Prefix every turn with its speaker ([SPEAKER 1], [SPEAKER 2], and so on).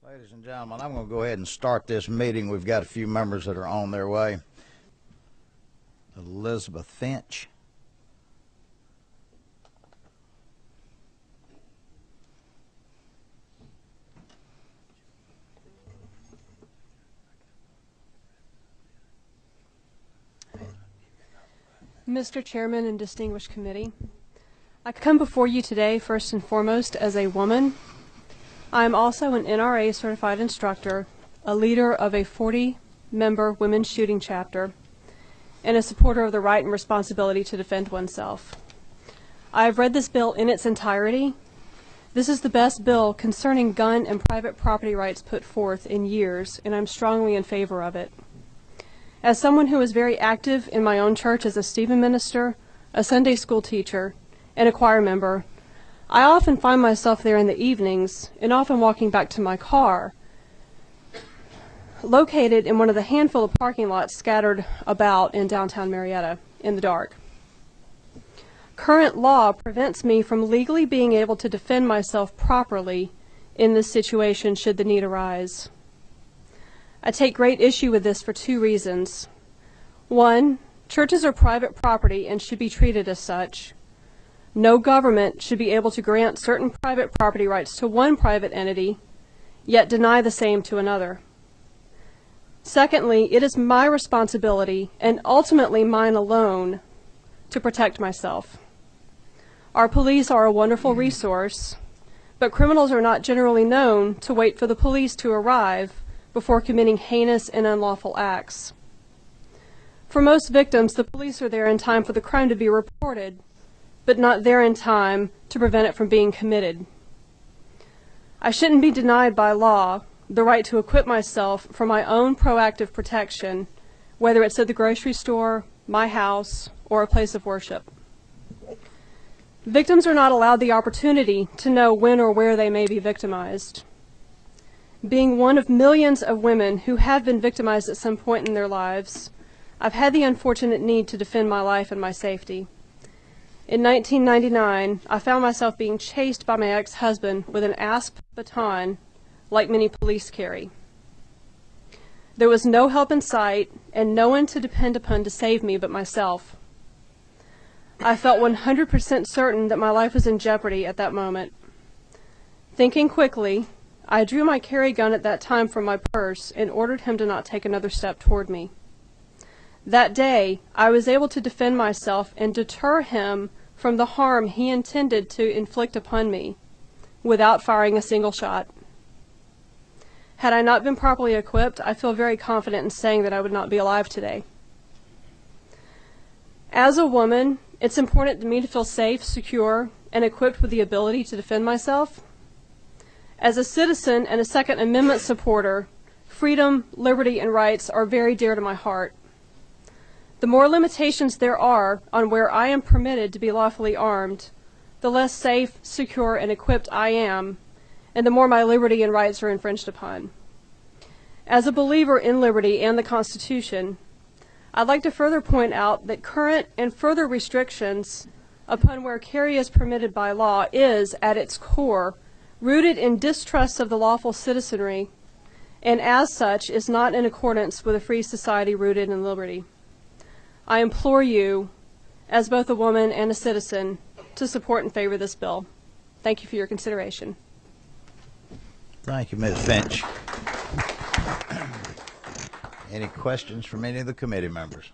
[SPEAKER 1] Ladies and gentlemen, I'm going to go ahead and start this meeting. We've got a few members that are on their way. Elizabeth Finch.
[SPEAKER 2] Mr. Chairman and distinguished committee, I come before you today first and foremost as a woman. I am also an NRA certified instructor, a leader of a 40-member women's shooting chapter, and a supporter of the right and responsibility to defend oneself. I have read this bill in its entirety. This is the best bill concerning gun and private property rights put forth in years, and I'm strongly in favor of it. As someone who is very active in my own church as a Stephen minister, a Sunday school teacher, and a choir member, I often find myself there in the evenings and often walking back to my car, located in one of the handful of parking lots scattered about in downtown Marietta in the dark. Current law prevents me from legally being able to defend myself properly in this situation should the need arise. I take great issue with this for two reasons. One, churches are private property and should be treated as such. No government should be able to grant certain private property rights to one private entity, yet deny the same to another. Secondly, it is my responsibility, and ultimately mine alone, to protect myself. Our police are a wonderful resource, but criminals are not generally known to wait for the police to arrive before committing heinous and unlawful acts. For most victims, the police are there in time for the crime to be reported, but not there in time to prevent it from being committed. I shouldn't be denied by law the right to equip myself for my own proactive protection, whether it's at the grocery store, my house, or a place of worship. Victims are not allowed the opportunity to know when or where they may be victimized. Being one of millions of women who have been victimized at some point in their lives, I've had the unfortunate need to defend my life and my safety. In 1999, I found myself being chased by my ex-husband with an asp baton like many police carry. There was no help in sight and no one to depend upon to save me but myself. I felt 100% certain that my life was in jeopardy at that moment. Thinking quickly, I drew my carry gun at that time from my purse and ordered him to not take another step toward me. That day, I was able to defend myself and deter him from the harm he intended to inflict upon me without firing a single shot. Had I not been properly equipped, I feel very confident in saying that I would not be alive today. As a woman, it's important to me to feel safe, secure, and equipped with the ability to defend myself. As a citizen and a Second Amendment supporter, freedom, liberty, and rights are very dear to my heart. The more limitations there are on where I am permitted to be lawfully armed, the less safe, secure, and equipped I am, and the more my liberty and rights are infringed upon. As a believer in liberty and the Constitution, I'd like to further point out that current and further restrictions upon where carry is permitted by law is, at its core, rooted in distrust of the lawful citizenry, and as such is not in accordance with a free society rooted in liberty. I implore you, as both a woman and a citizen, to support and favor this bill. Thank you for your consideration.
[SPEAKER 1] Thank you, Ms. Finch. Any questions from any of the committee members?